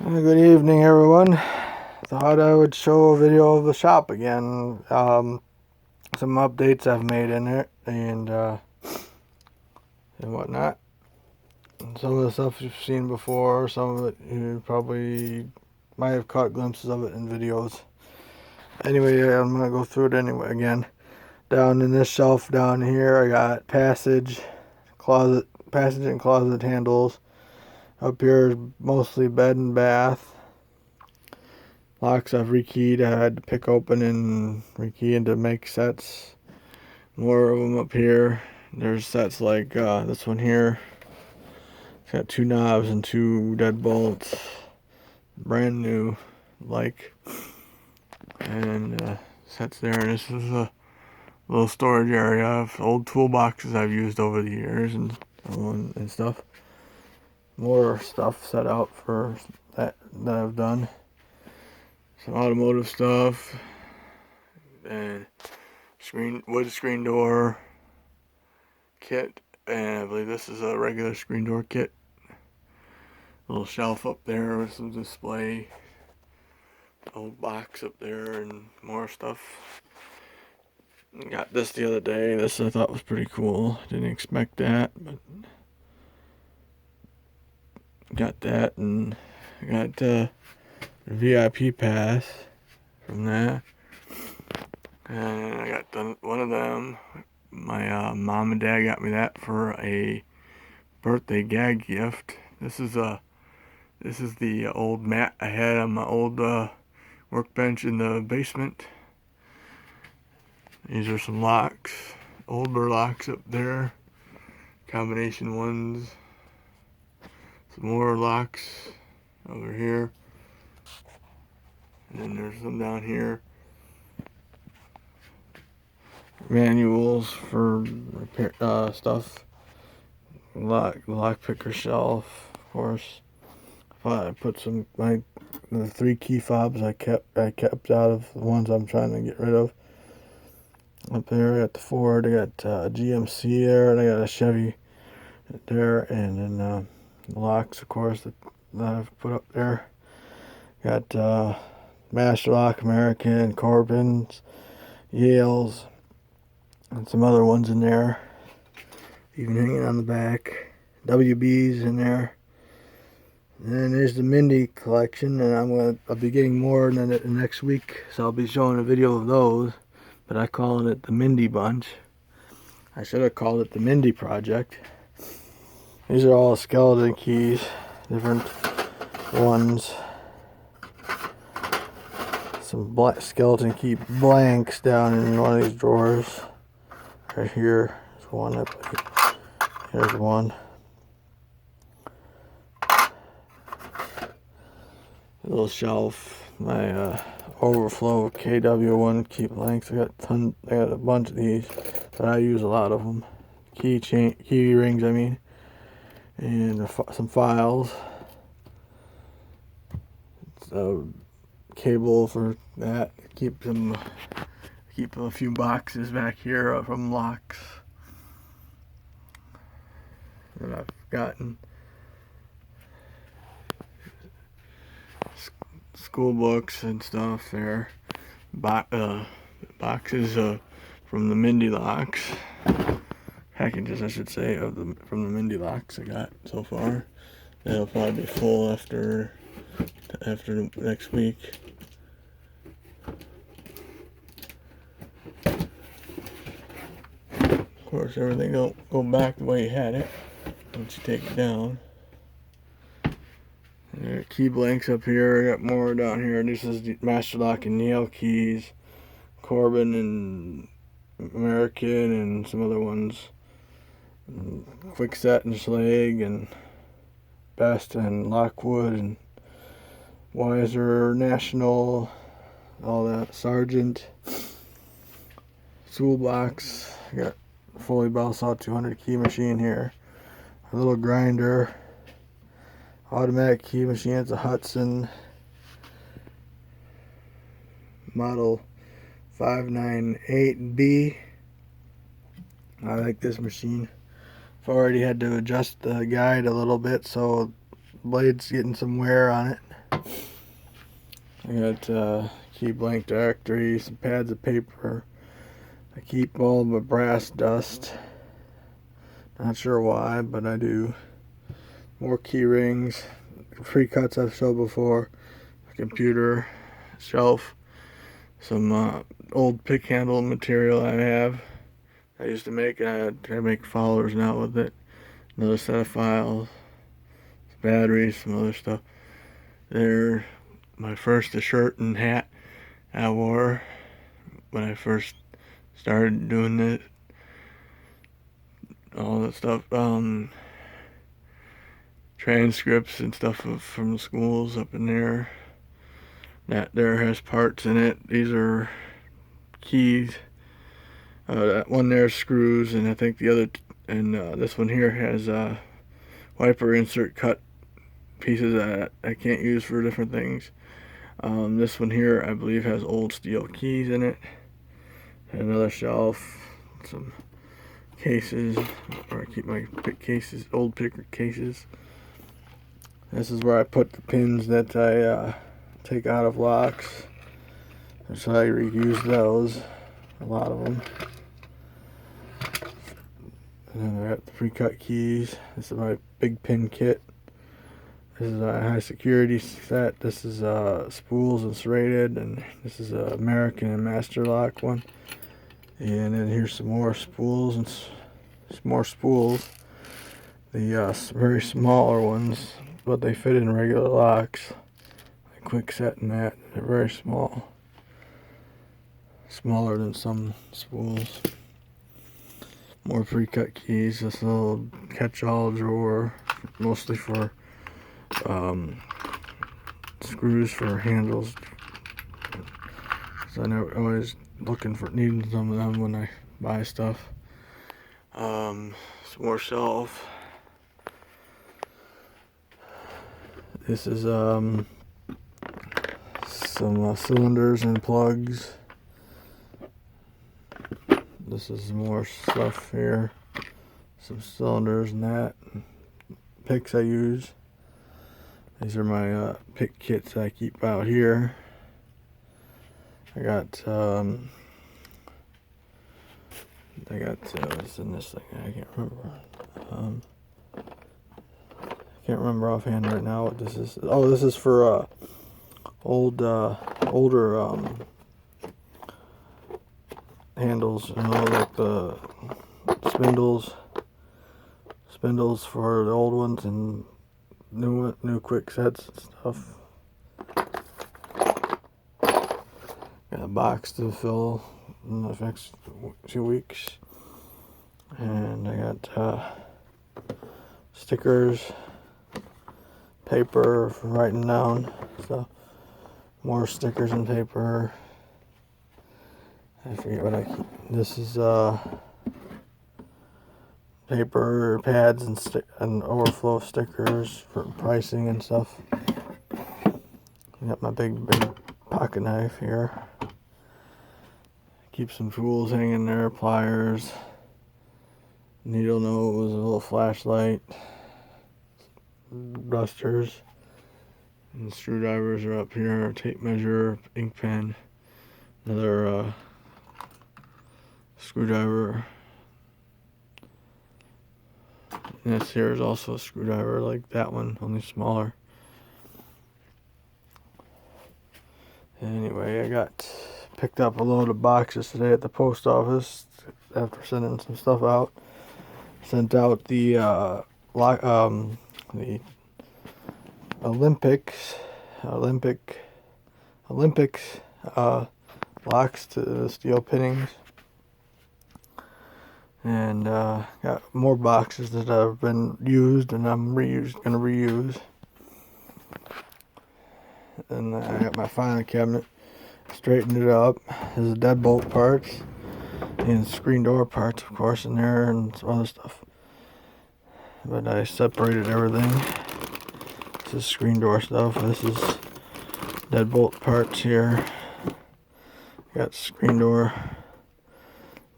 Good evening, everyone. Thought I would show a video of the shop again. Some updates I've made in it and whatnot. And some of the stuff you've seen before, some of it you probably might have caught glimpses of it in videos. Anyway, I'm gonna go through it anyway again. Down in this shelf down here, I got passage and closet handles. Up here is mostly bed and bath. Locks I've rekeyed. I had to pick open and rekey to make sets. More of them up here. There's sets like this one here. It's got 2 knobs and 2 deadbolts. Brand new, and sets there. And this is a little storage area of old toolboxes I've used over the years and stuff. More stuff set out for that I've done. Some automotive stuff and wood screen door kit, and I believe this is a regular screen door kit. Little shelf up there with some display, old box up there, and more stuff. Got this the other day. This I thought was pretty cool. Didn't expect that, but got that, and I got a VIP pass from that. And I got one of them. My mom and dad got me that for a birthday gag gift. This is the old mat I had on my old workbench in the basement. These are some locks, older locks up there, combination ones. Some more locks over here, and then there's some down here. Manuals for repair stuff. Lock picker shelf, of course. I put the 3 key fobs I kept out of the ones I'm trying to get rid of. Up there, I got the Ford, I got a GMC there, and I got a Chevy there, and then the locks, of course, that I've put up there. Got Master Lock, American, Corbin's, Yales, and some other ones in there. Even hanging on the back. WB's in there. And then there's the Mindy collection, and I'll be getting more next week, so I'll be showing a video of those. But I'm calling it the Mindy Bunch. I should have called it the Mindy Project. These are all skeleton keys, different ones. Some skeleton key blanks down in one of these drawers. Right here is one. Here's one. A little shelf. My overflow KW1 key blanks. I got a bunch of these, but I use a lot of them. Key rings, I mean, and some files. So cable for that. Keep a few boxes back here from locks that I've gotten. School books and stuff there. Boxes from the Mindy locks. Packages, I should say, from the Mindy locks I got so far. That'll probably be full after next week. Of course, everything don't go back the way you had it once you take it down. Key blanks up here. I got more down here. This is the Master Lock and Yale keys, Corbin and American, and some other ones. Kwikset and Schlage and Best and Lockwood and Weiser, National, all that. Sargent, toolbox. I got a Foley Bell Saw 200 key machine here. A little grinder. Automatic key machine. It's a Hudson model 598B. I like this machine. I've already had to adjust the guide a little bit, so the blade's getting some wear on it. I got key blank directory, some pads of paper. I keep all my brass dust. Not sure why, but I do. More key rings, pre-cuts I've showed before, a computer, shelf, some old pick handle material I have. I used to make, I make followers now with it. Another set of files, batteries, some other stuff. There, my first shirt and hat I wore when I first started doing this. All that stuff, transcripts and stuff from schools up in there. That there has parts in it. These are keys. That one there is screws, and I think the other, and this one here has wiper insert cut pieces that I can't use for different things. This one here I believe has old steel keys in it. Another shelf, some cases where I keep my pick cases, old pick cases. This is where I put the pins that I take out of locks. So I reuse those, a lot of them. And then I got the pre-cut keys. This is my big pin kit. This is a high security set. This is spools and serrated, and this is a American and Master Lock one. And then here's some more spools and some more spools. The very smaller ones, but they fit in regular locks. Like quick set and that. They're very small. Smaller than some spools. More pre-cut keys. This little catch-all drawer, mostly for screws for handles. So I'm always looking for needing some of them when I buy stuff. Some more shelf. This is some cylinders and plugs. This is more stuff here. Some cylinders and that. Picks I use. These are my pick kits I keep out here. I got what's in this thing? I can't remember. I can't remember offhand right now what this is. Oh, this is for older handles, you know, like the spindles for the old ones and new quick sets and stuff. Got a box to fill in the next 2 weeks, and I got stickers, paper for writing down stuff, more stickers and paper. I forget what I keep. This is paper pads and overflow stickers for pricing and stuff. I got my big pocket knife here. Keep some tools hanging there, pliers, needle nose, a little flashlight, dusters, and screwdrivers are up here, tape measure, ink pen, another screwdriver. And this here is also a screwdriver like that one, only smaller. Anyway, I picked up a load of boxes today at the post office after sending some stuff out. Sent out the Olympics locks to the steel pinnings, and got more boxes that have been used and I'm gonna reuse. And I got my filing cabinet, straightened it up. There's deadbolt parts and screen door parts, of course, in there, and some other stuff. But I separated everything. This is screen door stuff. This is deadbolt parts here. Got screen door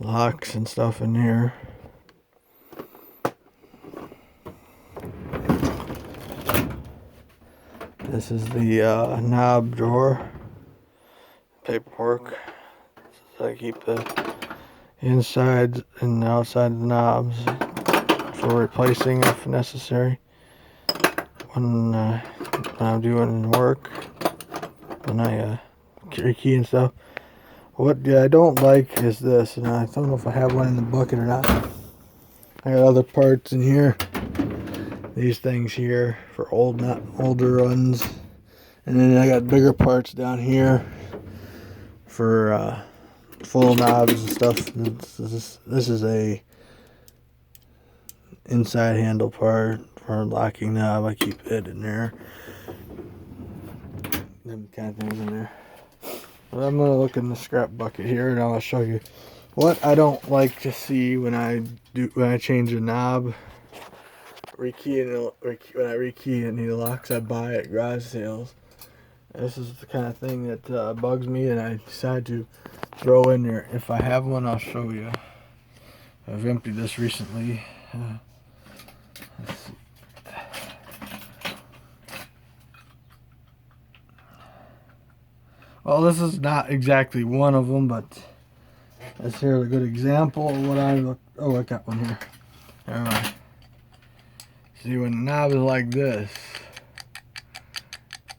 locks and stuff in here. This is the knob drawer, paperwork. So I keep the inside and the outside of the knobs for replacing if necessary when I'm doing work, when I key and stuff. What I don't like is this, and I don't know if I have one in the bucket or not. I got other parts in here. These things here for older runs, and then I got bigger parts down here for full knobs and stuff. This is a inside handle part for locking knob. I keep it in there. Them kind of things in there. But I'm gonna look in the scrap bucket here, and I'll show you what I don't like to see when I change a knob. When I rekey any locks I buy at garage sales. This is the kind of thing that bugs me, and I decide to throw in there. If I have one, I'll show you. I've emptied this recently. Let's see. Well, this is not exactly one of them, but that's here a good example of what I look. Oh, I got one here. Never mind. See, when the knob is like this,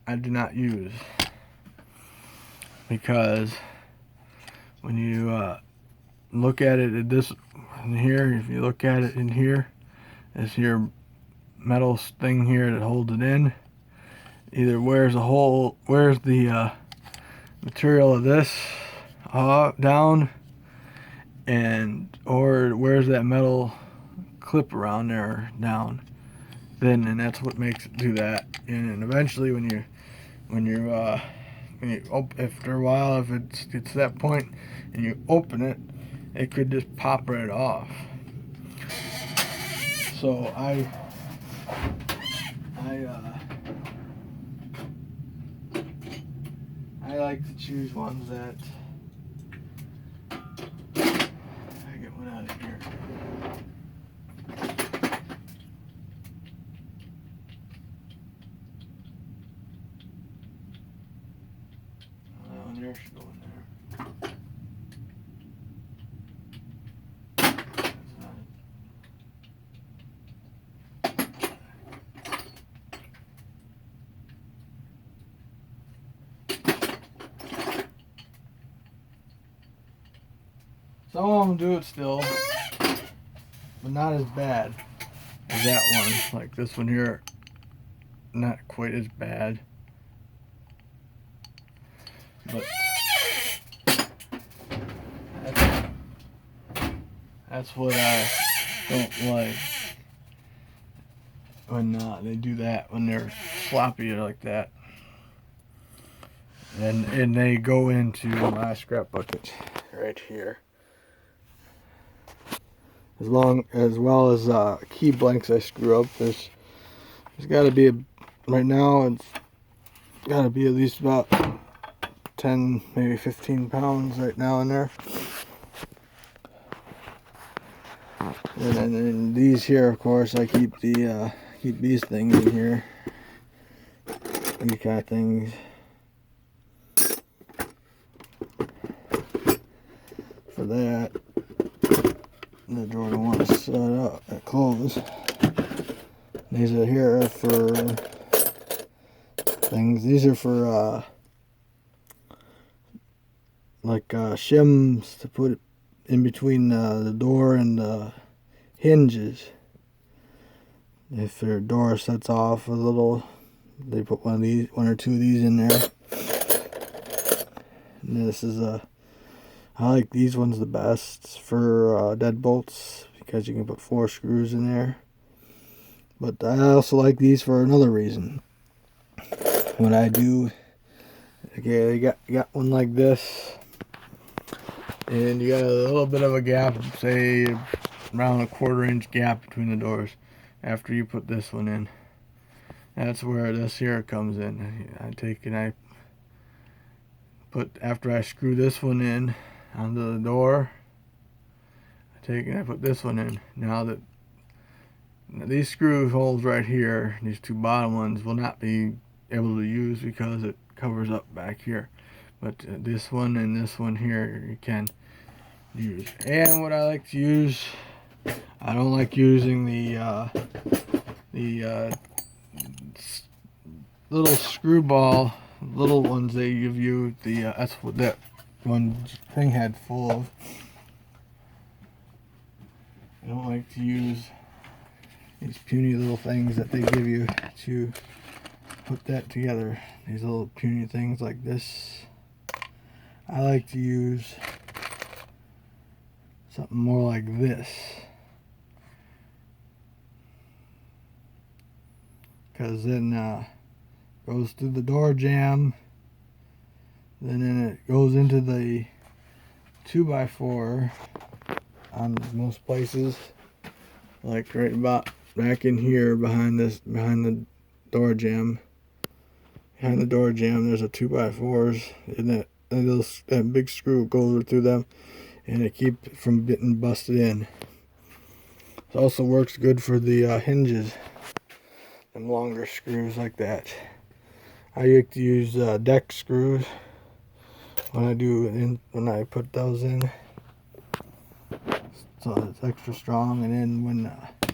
I do not use, because when you look at it at this in here, if you look at it in here, this your metal thing here that holds it in. Either wears the material of this down, or wears that metal clip around there down. And that's what makes it do that. And eventually, after a while, if it gets to that point and you open it, it could just pop right off. So I like to choose ones that I get one out of here. There should go in there. Some of them do it still, but not as bad as that one. Like this one here, not quite as bad. But that's what I don't like, when they do that, when they're sloppy like that. And they go into my scrap bucket right here. As well as key blanks I screw up. There's got to be right now it's got to be at least about 10, maybe 15 pounds right now in there. And then these here, of course, I keep keep these things in here. These kind of things. For that, the drawer don't want to set up close. These are here for things. These are for like shims to put in between the door and the hinges. If their door sets off a little, they put one or two of these in there. And this is I like these ones the best for deadbolts, because you can put 4 screws in there. But I also like these for another reason. What I do, okay, they got one like this, and you got a little bit of a gap, say around a 1/4 inch gap between the doors. After you put this one in, that's where this here comes in. I take and I put, after I screw this one in onto the door, I take and I put this one in. Now these screw holes right here, these 2 bottom ones, will not be able to use because it covers up back here. But this one and this one here you can use. And what I like to use, I don't like using the little screwball, little ones they give you. That's what that one thing had full of. I don't like to use these puny little things that they give you to put that together. These little puny things like this. I like to use something more like this, because then goes through the door jamb, then it goes into the 2x4 on most places, like right about back in here behind the door jamb. Behind the door jamb there's a 2x4s, and that big screw goes through them and it keeps it from getting busted in. It also works good for the hinges, them longer screws like that. I like to use deck screws when I put those in, so it's extra strong. And then when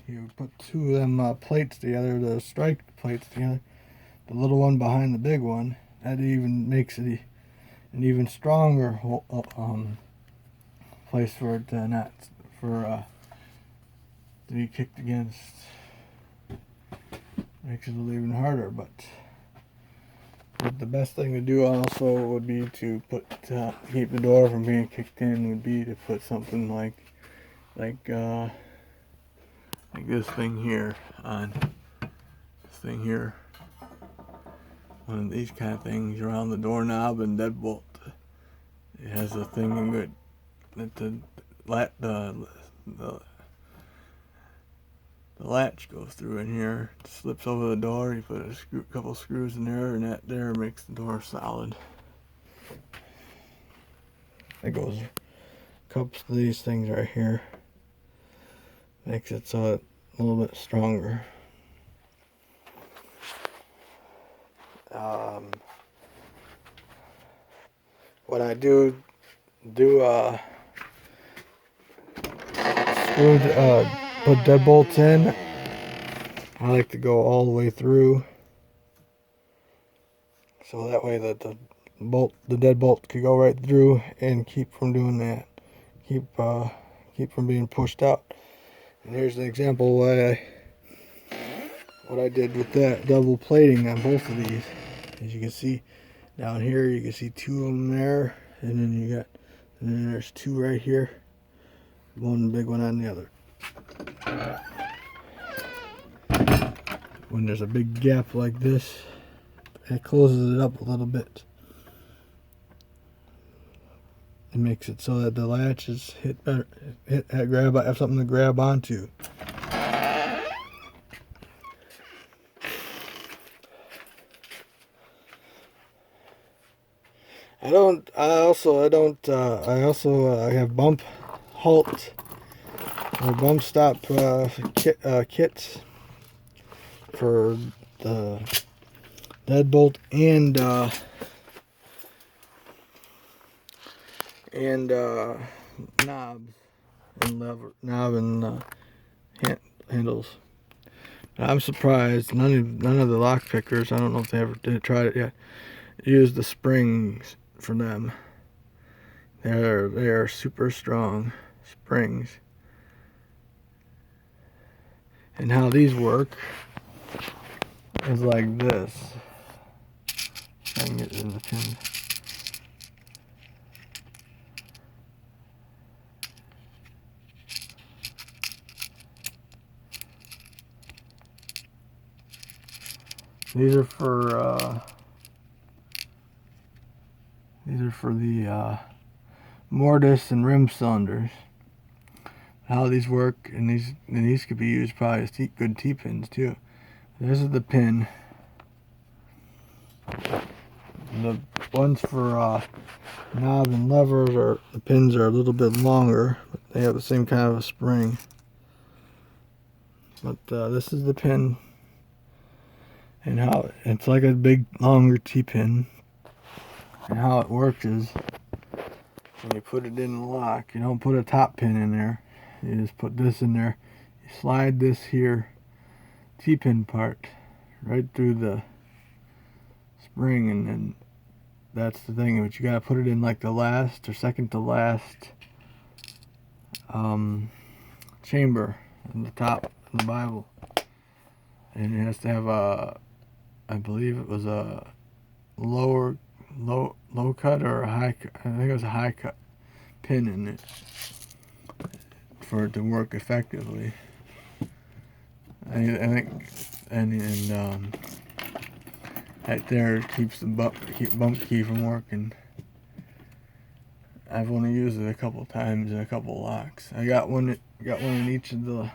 you put two of them plates together, the strike plates together, the little one behind the big one, that even makes it an even stronger place for it to be kicked against. Makes it a little even harder, but the best thing to do also would be to keep the door from being kicked in, would be to put something like this thing here on. This thing here. One of these kind of things around the doorknob and deadbolt. It has a thing that the latch goes through in here. It slips over the door. You put a couple screws in there, and that there makes the door solid. It goes cups to these things right here. Makes it so it's a little bit stronger. When I do put deadbolts in, I like to go all the way through, so that way that the deadbolt could go right through and keep from doing that, keep from being pushed out. And here's an example what I did with that double plating on both of these. As you can see down here, you can see two of them there, and then there's two right here, one big one on the other. When there's a big gap like this, it closes it up a little bit. It makes it so that the latch is have something to grab onto. I have bump halt or bump stop kits for the deadbolt and knobs and handles. I'm surprised none of the lock pickers, I don't know if they ever tried it yet, use the springs for them. They are super strong springs. And how these work is like this. I can get in the pin. These are for the mortise and rim cylinders. How these work, and these could be used probably as good T-pins too. This is the pin. The ones for knob and levers, the pins are a little bit longer, but they have the same kind of a spring. But this is the pin. And how it's like a big longer T-pin. And how it works is when you put it in the lock, you don't put a top pin in there. You just put this in there. You slide this here T-pin part right through the spring, and then that's the thing. But you gotta put it in like the last or second to last chamber in the top of the Bible, and it has to have a, I believe it was a low cut or a high cut. I think it was a high cut pin in it for it to work effectively. I think, and right there keeps the bump key from working. I've only used it a couple times in a couple locks. I got one in each of the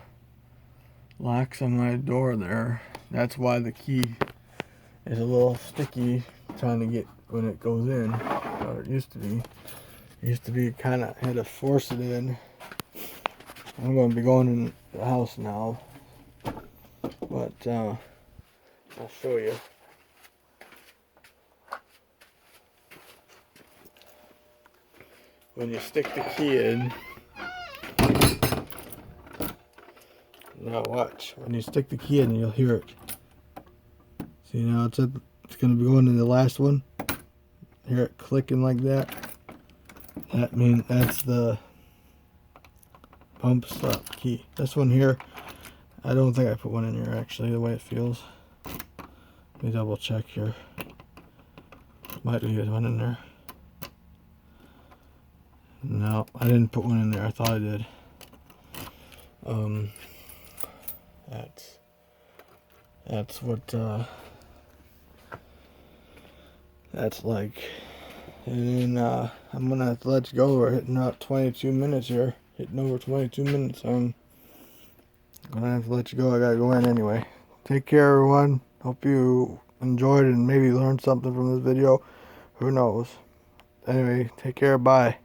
locks on my door there. That's why the key is a little sticky trying to get when it goes in. Or it used to be. It used to be kind of had to force it in. I'm going to be going in the house now, but I'll show you. When you stick the key in, now watch. When you stick the key in, you'll hear it. See, now it's going to be going to the last one. Hear it clicking like that. That means that's the pump stop key. This one here, I don't think I put one in here actually, the way it feels. Let me double check here. Might be one in there. No, I didn't put one in there. I thought I did. That's what that's like. And then I'm gonna have to let you go. We're hitting out 22 minutes here. Hitting over 22 minutes. I'm gonna have to let you go. I gotta go in anyway. Take care, everyone. Hope you enjoyed and maybe learned something from this video. Who knows? Anyway, take care. Bye.